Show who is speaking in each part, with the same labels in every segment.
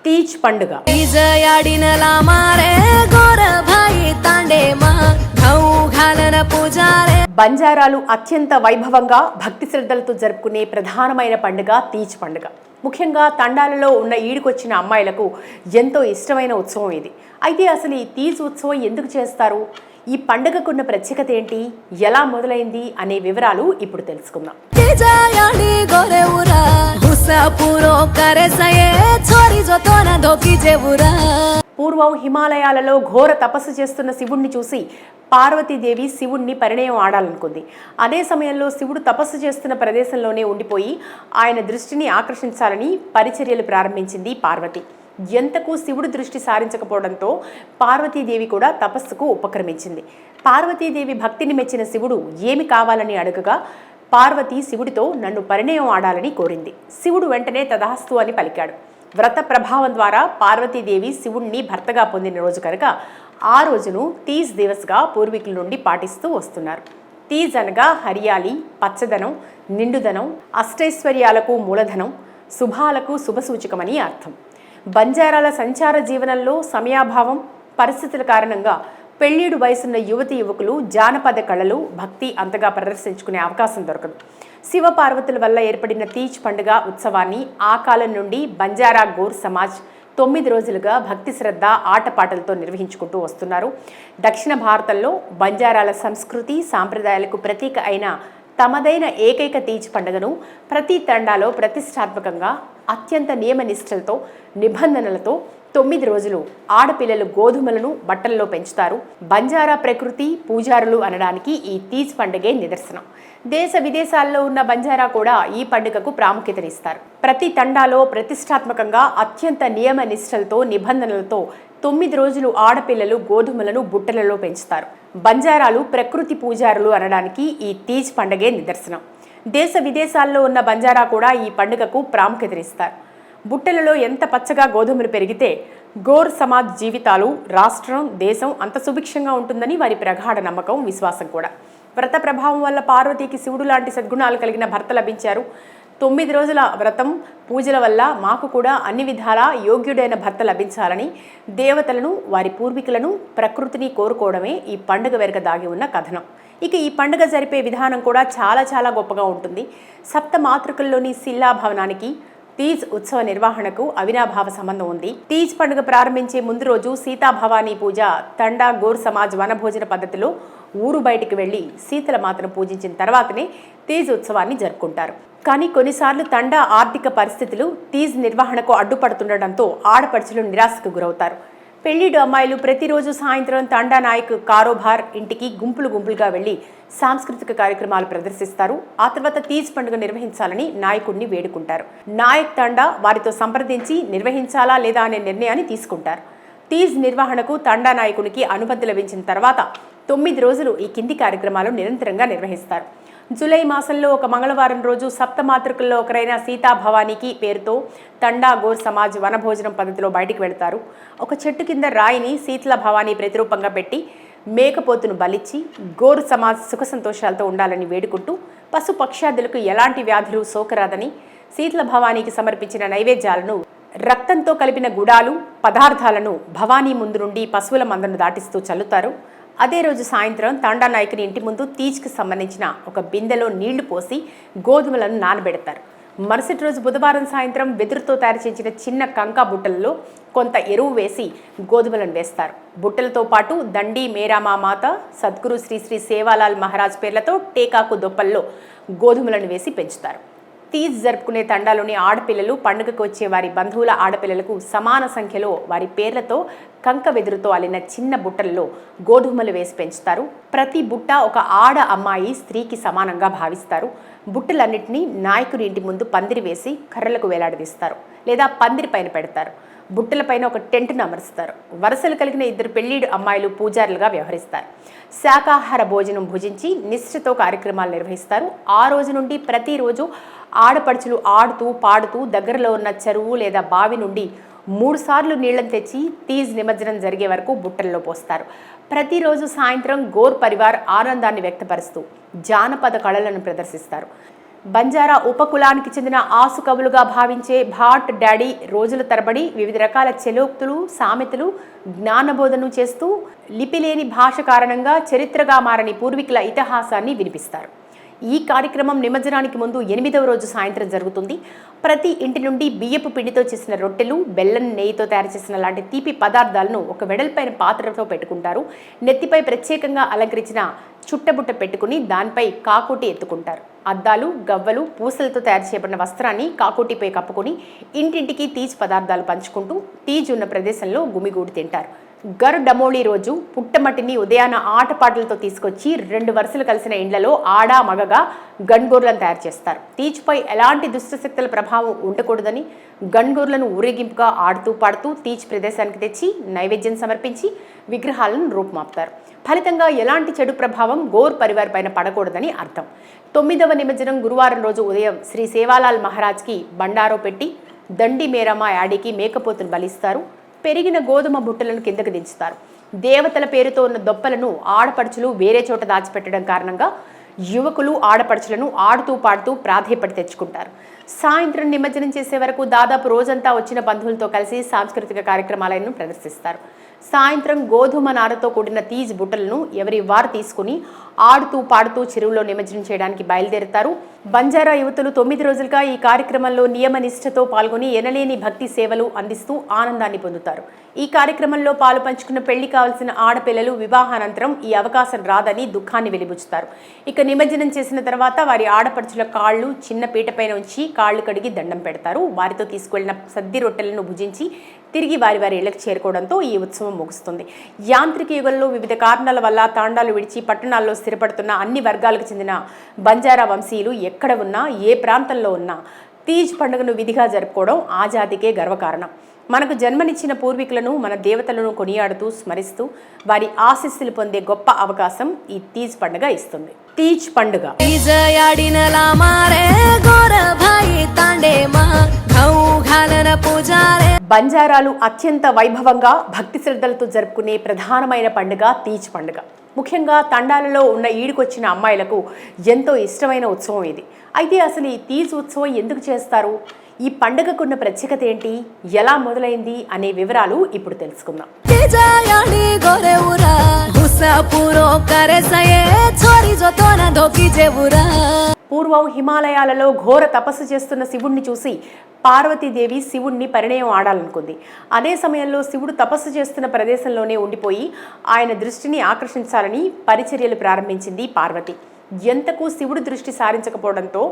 Speaker 1: తీజ్ పండుగ బంజారాలు అత్యంత వైభవంగా భక్తి శ్రద్ధలతో జరుపుకునే ప్రధానమైన పండుగ తీజ్ పండుగ. ముఖ్యంగా తండాలలో ఉన్న ఈడుకొచ్చిన అమ్మాయిలకు ఎంతో ఇష్టమైన ఉత్సవం ఇది. అయితే అసలు ఈ తీజ్ ఉత్సవం ఎందుకు చేస్తారు, ఈ పండుగకున్న ప్రత్యేకత ఏంటి, ఎలా మొదలైంది అనే వివరాలు ఇప్పుడు తెలుసుకుందాం. పూర్వం హిమాలయాలలో ఘోర తపస్సు చేస్తున్న శివుణ్ణి చూసి పార్వతీదేవి శివుణ్ణి పరిణయం ఆడాలనుకుంది. అదే సమయంలో శివుడు తపస్సు చేస్తున్న ప్రదేశంలోనే ఉండిపోయి ఆయన దృష్టిని ఆకర్షించాలని పరిచర్యలు ప్రారంభించింది పార్వతి. ఎంతకు శివుడు దృష్టి సారించకపోవడంతో పార్వతీదేవి కూడా తపస్సుకు ఉపక్రమించింది. పార్వతీదేవి భక్తిని మెచ్చిన శివుడు ఏమి కావాలని అడగగా పార్వతి శివుడితో నన్ను పరిణయం ఆడాలని కోరింది. శివుడు వెంటనే తదాస్తు అని పలికాడు. వ్రత ప్రభావం ద్వారా పార్వతీదేవి శివుణ్ణి భర్తగా పొందిన రోజు కనుక ఆ రోజును తీజ్ దివస్గా పూర్వీకుల నుండి పాటిస్తూ వస్తున్నారు. తీజ్ అనగా హరియాలి, పచ్చదనం, నిండుదనం, అష్టైశ్వర్యాలకు మూలధనం, శుభాలకు శుభసూచకమని అర్థం. బంజారాల సంచార జీవనంలో సమయాభావం, పరిస్థితుల కారణంగా పెళ్లిడు వయసున్న యువతి యువకులు జానపద కళలు, భక్తి అంతగా ప్రదర్శించుకునే అవకాశం దొరకదు. శివపార్వతుల వల్ల ఏర్పడిన తీజ్ పండుగ ఉత్సవాన్ని ఆ కాలం నుండి బంజారా గోర్ సమాజ్ 9 రోజులుగా భక్తి శ్రద్ధ ఆటపాటలతో నిర్వహించుకుంటూ వస్తున్నారు. దక్షిణ భారతంలో బంజారాల సంస్కృతి సాంప్రదాయాలకు ప్రతీక అయిన తమదైన ఏకైక తీజ్ పండుగను ప్రతి తండాలో ప్రతిష్టాత్మకంగా అత్యంత నియమనిష్టలతో నిబంధనలతో 9 రోజులు ఆడపిల్లలు గోధుమలను బట్టల్లో పెంచుతారు. బంజారా ప్రకృతి పూజారులు అనడానికి ఈ తీజ్ పండుగే నిదర్శనం. దేశ విదేశాల్లో ఉన్న బంజారా కూడా ఈ పండుగకు ప్రాముఖ్యతనిస్తారు. ప్రతి తండాలో ప్రతిష్టాత్మకంగా అత్యంత నియమ నిష్టలతో నిబంధనలతో 9 రోజులు ఆడపిల్లలు గోధుమలను బుట్టలలో పెంచుతారు. బంజారాలు ప్రకృతి పూజారులు అనడానికి ఈ తీజ్ పండుగే నిదర్శనం. దేశ విదేశాల్లో ఉన్న బంజారా కూడా ఈ పండుగకు ప్రాముఖ్యతనిస్తారు. బుట్టలలో ఎంత పచ్చగా గోధుమలు పెరిగితే గోర్ సమాజ్ జీవితాలు, రాష్ట్రం, దేశం అంత సుభిక్షంగా ఉంటుందని వారి ప్రగాఢ నమ్మకం, విశ్వాసం కూడా. వ్రత ప్రభావం వల్ల పార్వతీకి శివుడు లాంటి సద్గుణాలు కలిగిన భర్త లభించారు. 9 రోజుల వ్రతం పూజల వల్ల మాకు కూడా అన్ని విధాలా యోగ్యుడైన భర్త లభించాలని దేవతలను, వారి పూర్వీకులను, ప్రకృతిని కోరుకోవడమే ఈ పండుగ వెనుక దాగి ఉన్న కథనం. ఇక ఈ పండుగ జరిపే విధానం కూడా చాలా గొప్పగా ఉంటుంది. సప్త మాతృకల్లోని సిల్లా భవనానికి తీజ్ ఉత్సవ నిర్వహణకు అవినాభావ సంబంధం ఉంది. తీజ్ పండుగ ప్రారంభించే ముందు రోజు సీతాభవానీ పూజ తండా గోర్ సమాజ్ వనభోజన పద్ధతిలో ఊరు బయటికి వెళ్లి శీతల మాతను పూజించిన తర్వాతనే తీజ్ ఉత్సవాన్ని జరుపుకుంటారు. కానీ కొన్నిసార్లు తండా ఆర్థిక పరిస్థితులు తీజ్ నిర్వహణకు అడ్డుపడుతుండటంతో ఆడపడుచులు నిరాశకు గురవుతారు. పెళ్లిడు అమ్మాయిలు ప్రతిరోజు సాయంత్రం తండా నాయక్ కారోబార్ ఇంటికి గుంపులుగా వెళ్లి సాంస్కృతిక కార్యక్రమాలు ప్రదర్శిస్తారు. ఆ తర్వాత తీజ్ పండుగ నిర్వహించాలని నాయకుడిని వేడుకుంటారు. నాయక్ తండా వారితో సంప్రదించి నిర్వహించాలా లేదా అనే నిర్ణయాన్ని తీసుకుంటారు. తీజ్ నిర్వహణకు తండా నాయకునికి అనుమతి లభించిన తర్వాత 9 రోజులు ఈ కింది కార్యక్రమాలు నిరంతరంగా నిర్వహిస్తారు. జూలై మాసంలో ఒక మంగళవారం రోజు సప్తమాతృకల్లో ఒకరైన సీతాభవానికి పేరుతో తండా గోర్ సమాజ్ వనభోజనం పద్ధతిలో బయటికి వెళతారు. ఒక చెట్టు కింద రాయిని శీతల భవానీ ప్రతిరూపంగా పెట్టి మేకపోతును బలిచ్చి గోర్ సమాజ్ సుఖ సంతోషాలతో ఉండాలని వేడుకుంటూ పశు పక్ష్యాదులకు ఎలాంటి వ్యాధులు సోకరాదని శీతల భవానీకి సమర్పించిన నైవేద్యాలను, రక్తంతో కలిపిన గుడాలు పదార్థాలను భవానీ ముందు నుండి పశువుల మందను దాటిస్తూ చల్లుతారు. అదే రోజు సాయంత్రం తండా నాయకుని ఇంటి ముందు తీజ్కి సంబంధించిన ఒక బిందెలో నీళ్లు పోసి గోధుమలను నానబెడతారు. మరుసటి రోజు బుధవారం సాయంత్రం వెదురుతో తయారు చేసిన చిన్న కంకా బుట్టలలో కొంత ఎరువు వేసి గోధుమలను వేస్తారు. బుట్టలతో పాటు దండి మేరామా మాత, సద్గురు శ్రీ శ్రీ సేవాలాల్ మహారాజ్ పేర్లతో టేకాకు దొప్పల్లో గోధుమలను వేసి పెంచుతారు. తీజ్ జరుపుకునే తండాలోని ఆడపిల్లలు పండుగకు వచ్చే వారి బంధువుల ఆడపిల్లలకు సమాన సంఖ్యలో వారి పేర్లతో కంక వెదురుతో అల్లిన చిన్న బుట్టల్లో గోధుమలు వేసి పెంచుతారు. ప్రతి బుట్ట ఒక ఆడ అమ్మాయి స్త్రీకి సమానంగా భావిస్తారు. బుట్టలన్నింటినీ నాయకుని ఇంటి ముందు పందిరి వేసి కర్రలకు వేలాడదీస్తారు లేదా పందిరి పైన పెడతారు. బుట్టలపైన ఒక టెంట్ను అమరుస్తారు. వరుసలు కలిగిన 2 పెళ్లిడు అమ్మాయిలు పూజారులుగా వ్యవహరిస్తారు. శాకాహార భోజనం భుజించి నిష్ఠతో కార్యక్రమాలు నిర్వహిస్తారు. ఆ రోజు నుండి ప్రతిరోజు ఆడపడుచులు ఆడుతూ పాడుతూ దగ్గరలో ఉన్న చెరువు లేదా బావి నుండి 3 సార్లు నీళ్లను తెచ్చి తీజ్ నిమజ్జనం జరిగే వరకు బుట్టల్లో పోస్తారు. ప్రతిరోజు సాయంత్రం గోర్ పరివార్ ఆనందాన్ని వ్యక్తపరుస్తూ జానపద కళలను ప్రదర్శిస్తారు. బంజారా ఉపకులానికి చెందిన ఆసుకవులుగా భావించే భాట్ డాడీ రోజుల తరబడి వివిధ రకాల చెలోక్తులు, సామెతలు, జ్ఞానబోధను చేస్తూ లిపిలేని భాష కారణంగా చరిత్రగా మారని పూర్వీకుల ఇతిహాసాన్ని వినిపిస్తారు. ఈ కార్యక్రమం నిమజ్జనానికి ముందు 8వ రోజు సాయంత్రం జరుగుతుంది. ప్రతి ఇంటి నుండి బియ్యపు పిండితో చేసిన రొట్టెలు, బెల్లం, నెయ్యితో తయారు చేసిన లాంటి తీపి పదార్థాలను ఒక వెడల్పైన పాత్రతో పెట్టుకుంటారు. నెత్తిపై ప్రత్యేకంగా అలంకరించిన చుట్టబుట్ట పెట్టుకుని దానిపై కాకుటి ఎత్తుకుంటారు. అద్దాలు, గవ్వలు, పూసలతో తయారు చేయబడిన వస్త్రాన్ని కాకుటిపై కప్పుకొని ఇంటింటికి తీజ్ పదార్థాలు పంచుకుంటూ తీజ్ ఉన్న ప్రదేశంలో గుమిగూడి తింటారు. గర్ డమోళీ రోజు పుట్టమట్టిని ఉదయాన ఆటపాటలతో తీసుకొచ్చి 2 వరుసలు కలిసిన ఇండ్లలో ఆడా మగగా గన్గోర్లను తయారు చేస్తారు. తీజ్పై ఎలాంటి దుష్టశక్తుల ప్రభావం ఉండకూడదని గన్గోర్లను ఊరేగింపుగా ఆడుతూ పాడుతూ తీజ్ ప్రదేశానికి తెచ్చి నైవేద్యం సమర్పించి విగ్రహాలను రూపుమాపుతారు. ఫలితంగా ఎలాంటి చెడు ప్రభావం గోర్ పరివార్ పైన పడకూడదని అర్థం. 9వ నిమజ్జనం గురువారం రోజు ఉదయం శ్రీ సేవాలాల్ మహారాజ్కి బండారో పెట్టి దండి మేరమ్మ యాడికి మేకపోతును బలిస్తారు. పెరిగిన గోధుమ బుట్టలను కిందకు దించుతారు. దేవతల పేరుతో ఉన్న దొప్పలను ఆడపడుచులు వేరే చోట దాచిపెట్టడం కారణంగా యువకులు ఆడపడుచులను ఆడుతూ పాడుతూ ప్రాధేయపడి తెచ్చుకుంటారు. సాయంత్రం నిమజ్జనం చేసే వరకు దాదాపు రోజంతా వచ్చిన బంధువులతో కలిసి సాంస్కృతిక కార్యక్రమాలను ప్రదర్శిస్తారు. సాయంత్రం గోధుమ నారతో కూడిన తీజ్ బుట్టలను ఎవరి వారు తీసుకుని ఆడుతూ పాడుతూ చెరువులో నిమజ్జనం చేయడానికి బయలుదేరుతారు. బంజారా యువతులు 9 రోజులుగా ఈ కార్యక్రమంలో నియమనిష్టతో పాల్గొని ఎనలేని భక్తి సేవలు అందిస్తూ ఆనందాన్ని పొందుతారు. ఈ కార్యక్రమంలో పాలు పంచుకున్న పెళ్లి కావాల్సిన ఆడపిల్లలు వివాహానంతరం ఈ అవకాశం రాదని దుఃఖాన్ని వెలిబుచ్చుతారు. ఇక నిమజ్జనం చేసిన తర్వాత వారి ఆడపడుచుల కాళ్ళు చిన్న పీటపైన ఉంచి కాళ్ళు కడిగి దండం పెడతారు. వారితో తీసుకెళ్లిన సద్ది రొట్టెలను భుజించి తిరిగి వారి ఇళ్లకు చేరుకోవడంతో ఈ ఉత్సవం ముగుస్తుంది. యాంత్రిక యుగంలో వివిధ కారణాల వల్ల తాండాలు విడిచి పట్టణాల్లో స్థిరపడుతున్న అన్ని వర్గాలకు చెందిన బంజారా వంశీయులు ఎక్కడ ఉన్నా ఏ ప్రాంతంలో ఉన్నా తీజ్ పండుగను విధిగా జరుపుకోవడం ఆ జాతికే గర్వకారణం. మనకు జన్మనిచ్చిన పూర్వీకులను, మన దేవతలను కొనియాడుతూ స్మరిస్తూ వారి ఆశీస్సులు పొందే గొప్ప అవకాశం ఈ తీజ్ పండుగ ఇస్తుంది. తీజ్ పండుగ బంజారాలు అత్యంత వైభవంగా భక్తి శ్రద్ధలతో జరుపుకునే ప్రధానమైన పండుగ తీజ్ పండుగ. ముఖ్యంగా తండాలలో ఉన్న ఈడుకొచ్చిన అమ్మాయిలకు ఎంతో ఇష్టమైన ఉత్సవం ఇది. అయితే అసలు ఈ తీజ్ ఉత్సవం ఎందుకు చేస్తారు, ఈ పండుగకున్న ప్రత్యేకత ఏంటి, ఎలా మొదలైంది అనే వివరాలు ఇప్పుడు తెలుసుకుందాం. పూర్వం హిమాలయాలలో ఘోర తపస్సు చేస్తున్న శివుణ్ణి చూసి పార్వతీదేవి శివుణ్ణి పరిణయం ఆడాలనుకుంది. అదే సమయంలో శివుడు తపస్సు చేస్తున్న ప్రదేశంలోనే ఉండిపోయి ఆయన దృష్టిని ఆకర్షించాలని పరిచర్యలు ప్రారంభించింది పార్వతి. ఎంతకు శివుడు దృష్టి సారించకపోవడంతో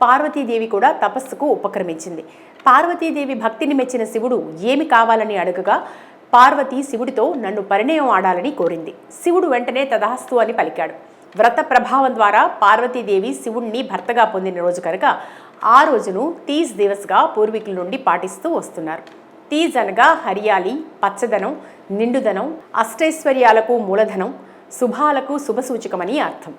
Speaker 1: పార్వతీదేవి కూడా తపస్సుకు ఉపక్రమించింది. పార్వతీదేవి భక్తిని మెచ్చిన శివుడు ఏమి కావాలని అడగగా పార్వతి శివుడితో నన్ను పరిణయం ఆడాలని కోరింది. శివుడు వెంటనే తదాస్తు అని పలికాడు. వ్రత ప్రభావం ద్వారా పార్వతీదేవి శివుణ్ణి భర్తగా పొందిన రోజు కనుక ఆ రోజును తీజ్ దివస్గా పూర్వీకుల నుండి పాటిస్తూ వస్తున్నారు. తీజ్ అనగా హరియాలి, పచ్చదనం, నిండుదనం, అష్టైశ్వర్యాలకు మూలధనం, శుభాలకు శుభసూచకమని అర్థం.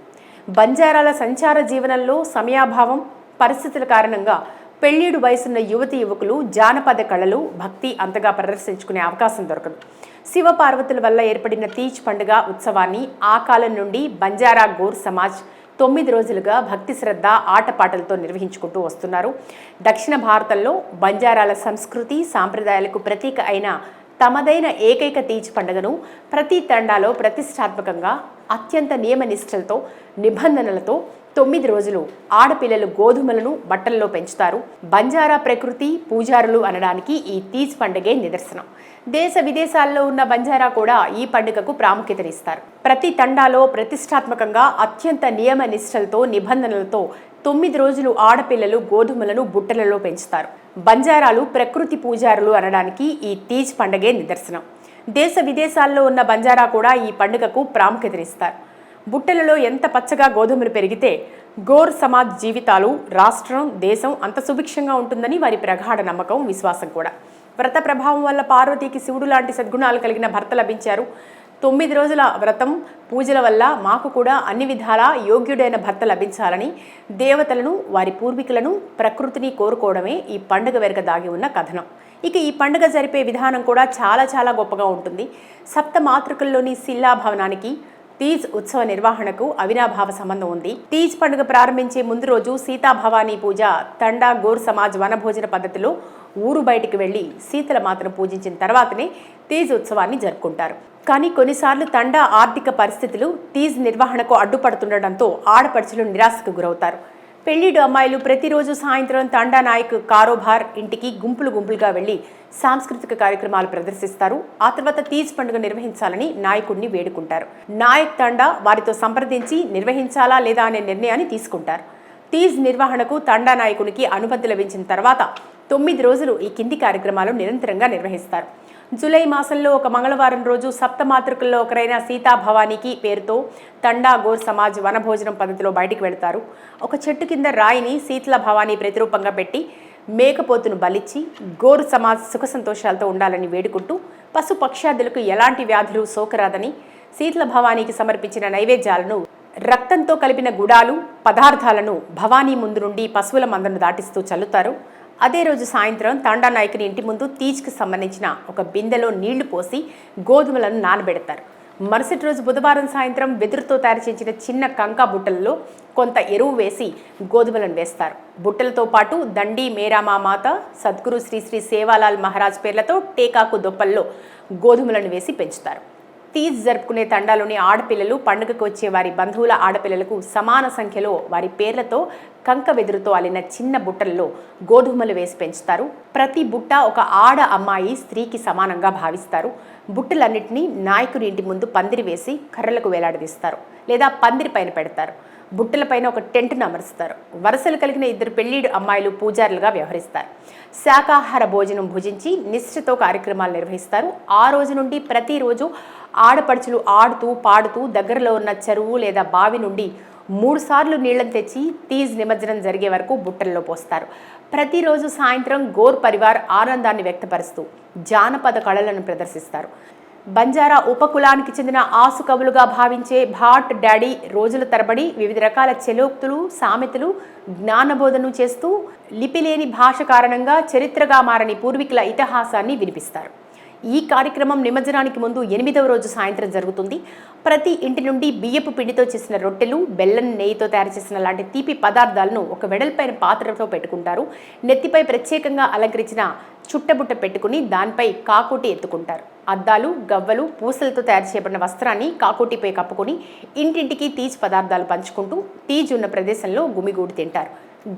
Speaker 1: బంజారాల సంచార జీవనంలో సమయాభావం, పరిస్థితుల కారణంగా పెళ్లిడు వయసున్న యువతి యువకులు జానపద కళలు, భక్తి అంతగా ప్రదర్శించుకునే అవకాశం దొరకదు. శివపార్వతుల వల్ల ఏర్పడిన తీజ్ పండుగ ఉత్సవాన్ని ఆ కాలం నుండి బంజారా గోర్ సమాజ్ 9 రోజులుగా భక్తి శ్రద్ధ ఆటపాటలతో నిర్వహించుకుంటూ వస్తున్నారు. దక్షిణ భారతంలో బంజారాల సంస్కృతి సాంప్రదాయాలకు ప్రతీక అయిన తమదైన ఏకైక తీజ్ పండుగను ప్రతి తండాలో ప్రతిష్టాత్మకంగా అత్యంత నియమనిష్టలతో నిబంధనలతో 9 రోజులు ఆడపిల్లలు గోధుమలను బట్టల్లో పెంచుతారు. బంజారా ప్రకృతి పూజారులు అనడానికి ఈ తీజ్ పండుగే నిదర్శనం. దేశ విదేశాల్లో ఉన్న బంజారా కూడా ఈ పండుగకు ప్రాముఖ్యతనిస్తారు. ప్రతి తండాలో ప్రతిష్టాత్మకంగా అత్యంత నియమ నిష్టలతో నిబంధనలతో 9 రోజులు ఆడపిల్లలు గోధుమలను బుట్టలలో పెంచుతారు. బంజారాలు ప్రకృతి పూజారులు అనడానికి ఈ తీజ్ పండుగే నిదర్శనం. దేశ విదేశాల్లో ఉన్న బంజారా కూడా ఈ పండుగకు ప్రాముఖ్యతనిస్తారు. బుట్టలలో ఎంత పచ్చగా గోధుమలు పెరిగితే గోర్ సమాజ్ జీవితాలు, రాష్ట్రం, దేశం అంత సుభిక్షంగా ఉంటుందని వారి ప్రగాఢ నమ్మకం, విశ్వాసం కూడా. వ్రత ప్రభావం వల్ల పార్వతీకి శివుడు లాంటి సద్గుణాలు కలిగిన భర్త లభించారు. 9 రోజుల వ్రతం పూజల వల్ల మాకు కూడా అన్ని విధాలా యోగ్యుడైన భర్త లభించాలని దేవతలను, వారి పూర్వీకులను, ప్రకృతిని కోరుకోవడమే ఈ పండుగ వెనుక దాగి ఉన్న కథనం. ఇక ఈ పండుగ జరిపే విధానం కూడా చాలా చాలా గొప్పగా ఉంటుంది. సప్త మాతృకల్లోని శిల్లా భవనానికి తీజ్ ఉత్సవ నిర్వహణకు అవినాభావ సంబంధం ఉంది. తీజ్ పండుగ ప్రారంభించే ముందు రోజు సీతాభవానీ పూజ తండా గోర్ సమాజ్ వనభోజన పద్ధతిలో ఊరు బయటికి వెళ్లి శీతల మాతను పూజించిన తర్వాతనే తీజ్ ఉత్సవాన్ని జరుపుకుంటారు. కానీ కొన్నిసార్లు తండా ఆర్థిక పరిస్థితులు తీజ్ నిర్వహణకు అడ్డుపడుతుండటంతో ఆడపడుచులు నిరాశకు గురవుతారు. పెళ్లిడు అమ్మాయిలు ప్రతిరోజు సాయంత్రం తండా నాయక్ కారోబార్ ఇంటికి గుంపులుగా వెళ్లి సాంస్కృతిక కార్యక్రమాలు ప్రదర్శిస్తారు. ఆ తర్వాత తీజ్ పండుగ నిర్వహించాలని నాయకుడిని వేడుకుంటారు. నాయక్ తండా వారితో సంప్రదించి నిర్వహించాలా లేదా అనే నిర్ణయాన్ని తీసుకుంటారు. తీజ్ నిర్వహణకు తండా నాయకునికి అనుమతి లభించిన తర్వాత 9 రోజులు ఈ కింది కార్యక్రమాలు నిరంతరంగా నిర్వహిస్తారు. జూలై మాసంలో ఒక మంగళవారం రోజు సప్తమాతృకుల్లో ఒకరైన సీతాభవానికి పేరుతో తండా గోర్ సమాజ్ వనభోజనం పద్ధతిలో బయటికి వెళతారు. ఒక చెట్టు కింద రాయిని శీతల భవానీ ప్రతిరూపంగా పెట్టి మేకపోతును బలిచ్చి గోర్ సమాజ్ సుఖ సంతోషాలతో ఉండాలని వేడుకుంటూ పశు పక్ష్యాదులకు ఎలాంటి వ్యాధులు సోకరాదని శీతల భవానీకి సమర్పించిన నైవేద్యాలను రక్తంతో కలిపిన గుడాలు పదార్థాలను భవానీ ముందు నుండి పశువుల మందను దాటిస్తూ చల్లుతారు. అదే రోజు సాయంత్రం తండా నాయకుని ఇంటి ముందు తీజ్కి సంబంధించిన ఒక బిందెలో నీళ్లు పోసి గోధుమలను నానబెడతారు. మరుసటి రోజు బుధవారం సాయంత్రం వెదురుతో తయారు చేసిన చిన్న కంకా బుట్టలలో కొంత ఎరువు వేసి గోధుమలను వేస్తారు. బుట్టలతో పాటు దండి మేరామా మాత, సద్గురు శ్రీ శ్రీ సేవాలాల్ మహారాజ్ పేర్లతో టేకాకు దొప్పల్లో గోధుమలను వేసి పెంచుతారు. తీజ్ జరుపుకునే తండాలోని ఆడపిల్లలు పండుగకు వచ్చే వారి బంధువుల ఆడపిల్లలకు సమాన సంఖ్యలో వారి పేర్లతో కంక వెదురుతో అల్లిన చిన్న బుట్టల్లో గోధుమలు వేసి పెంచుతారు. ప్రతి బుట్ట ఒక ఆడ అమ్మాయి స్త్రీకి సమానంగా భావిస్తారు. బుట్టలన్నింటినీ నాయకుని ఇంటి ముందు పందిరి వేసి కర్రలకు వేలాడదీస్తారు లేదా పందిరి పైన పెడతారు. బుట్టలపైన ఒక టెంట్ను అమరుస్తారు. వరుసలు కలిగిన 2 పెళ్లిడు అమ్మాయిలు పూజారులుగా వ్యవహరిస్తారు. శాకాహార భోజనం భుజించి నిష్ఠతో కార్యక్రమాలు నిర్వహిస్తారు. ఆ రోజు నుండి ప్రతిరోజు ఆడపడుచులు ఆడుతూ పాడుతూ దగ్గరలో ఉన్న చెరువు లేదా బావి నుండి 3 సార్లు నీళ్లను తెచ్చి తీజ్ నిమజ్జనం జరిగే వరకు బుట్టల్లో పోస్తారు. ప్రతిరోజు సాయంత్రం గోర్ పరివార్ ఆనందాన్ని వ్యక్తపరుస్తూ జానపద కళలను ప్రదర్శిస్తారు. బంజారా ఉపకులానికి చెందిన ఆసు కవులుగా భావించే భాట్ డాడీ రోజుల తరబడి వివిధ రకాల చెలోక్తులు సామెతలు జ్ఞానబోధను చేస్తూ లిపిలేని భాష కారణంగా చరిత్రగా మారని పూర్వీకుల ఇతిహాసాన్ని వినిపిస్తారు. ఈ కార్యక్రమం నిమజ్జనానికి ముందు 8వ రోజు సాయంత్రం జరుగుతుంది. ప్రతి ఇంటి నుండి బియ్యపు పిండితో చేసిన రొట్టెలు, బెల్లం, నెయ్యితో తయారు చేసిన లాంటి తీపి పదార్థాలను ఒక వెడల్పైన పాత్రతో పెట్టుకుంటారు. నెత్తిపై ప్రత్యేకంగా అలంకరించిన చుట్టబుట్ట పెట్టుకుని దానిపై కాకుటి ఎత్తుకుంటారు. అద్దాలు, గవ్వలు, పూసలతో తయారు చేయబడిన వస్త్రాన్ని కాకుటిపై కప్పుకొని ఇంటింటికి తీజ్ పదార్థాలు పంచుకుంటూ తీజ్ ఉన్న ప్రదేశంలో గుమిగూడి తింటారు.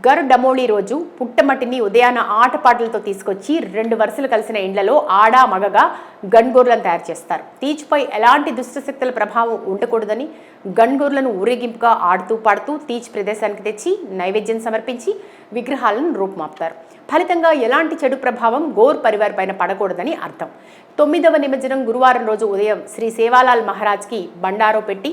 Speaker 1: గర్ డమోళీ రోజు పుట్టమట్టిని ఉదయాన ఆటపాటలతో తీసుకొచ్చి 2 వరుసలు కలిసిన ఇండ్లలో ఆడా మగగా గన్గోర్లను తయారు చేస్తారు. తీజ్పై ఎలాంటి దుష్టశక్తుల ప్రభావం ఉండకూడదని గన్గోర్లను ఊరేగింపుగా ఆడుతూ పాడుతూ తీజ్ ప్రదేశానికి తెచ్చి నైవేద్యం సమర్పించి విగ్రహాలను రూపుమాపుతారు. ఫలితంగా ఎలాంటి చెడు ప్రభావం గోర్ పరివార్ పైన పడకూడదని అర్థం. 9వ నిమజ్జనం గురువారం రోజు ఉదయం శ్రీ సేవాలాల్ మహారాజ్కి బండారో పెట్టి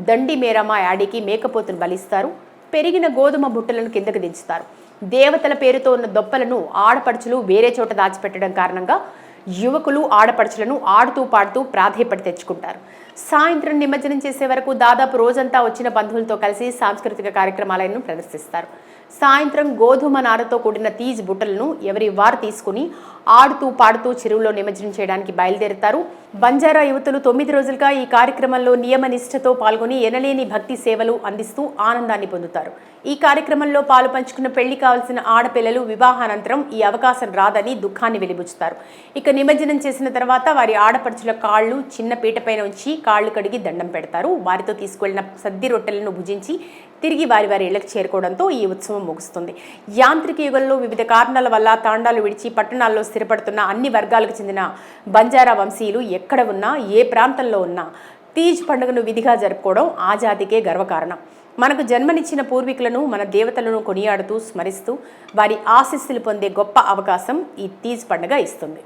Speaker 1: దండి మేరమ్మ యాడికి మేకపోతును బలిస్తారు. పెరిగిన గోధుమ బుట్టలను కిందకు దించుతారు. దేవతల పేరుతో ఉన్న దొప్పలను ఆడపడుచులు వేరే చోట దాచిపెట్టడం కారణంగా యువకులు ఆడపడుచులను ఆడుతూ పాడుతూ ప్రాధేయపడి తెచ్చుకుంటారు. సాయంత్రం నిమజ్జనం చేసే వరకు దాదాపు రోజంతా వచ్చిన బంధువులతో కలిసి సాంస్కృతిక కార్యక్రమాలను ప్రదర్శిస్తారు. సాయంత్రం గోధుమ నారతో కూడిన తీజ్ బుట్టలను ఎవరి వారు తీసుకుని ఆడుతూ పాడుతూ చెరువులో నిమజ్జనం చేయడానికి బయలుదేరుతారు. బంజారా యువతులు 9 రోజులుగా ఈ కార్యక్రమంలో నియమ నిష్ఠతో పాల్గొని ఎనలేని భక్తి సేవలు అందిస్తూ ఆనందాన్ని పొందుతారు. ఈ కార్యక్రమంలో పాలు పంచుకున్న పెళ్లి కావాల్సిన ఆడపిల్లలు వివాహానంతరం ఈ అవకాశం రాదని దుఃఖాన్ని వెలిబుచ్చుతారు. ఇక నిమజ్జనం చేసిన తర్వాత వారి ఆడపడుచుల కాళ్ళు చిన్న పీటపైన ఉంచి కాళ్ళు కడిగి దండం పెడతారు. వారితో తీసుకువెళ్లిన సద్ది రొట్టెలను భుజించి తిరిగి వారి ఇళ్లకు చేరుకోవడంతో ఈ ఉత్సవం ముగుస్తుంది. యాంత్రిక యుగంలో వివిధ కారణాల వల్ల తాండాలు విడిచి పట్టణాల్లో స్థిరపడుతున్న అన్ని వర్గాలకు చెందిన బంజారా వంశీయులు ఎక్కడ ఉన్నా ఏ ప్రాంతంలో ఉన్నా తీజ్ పండుగను విధిగా జరుపుకోవడం ఆ జాతికే గర్వకారణం. మనకు జన్మనిచ్చిన పూర్వీకులను మన దేవతలను కొనియాడుతూ స్మరిస్తూ వారి ఆశీస్సులు పొందే గొప్ప అవకాశం ఈ తీజ్ పండుగ ఇస్తుంది.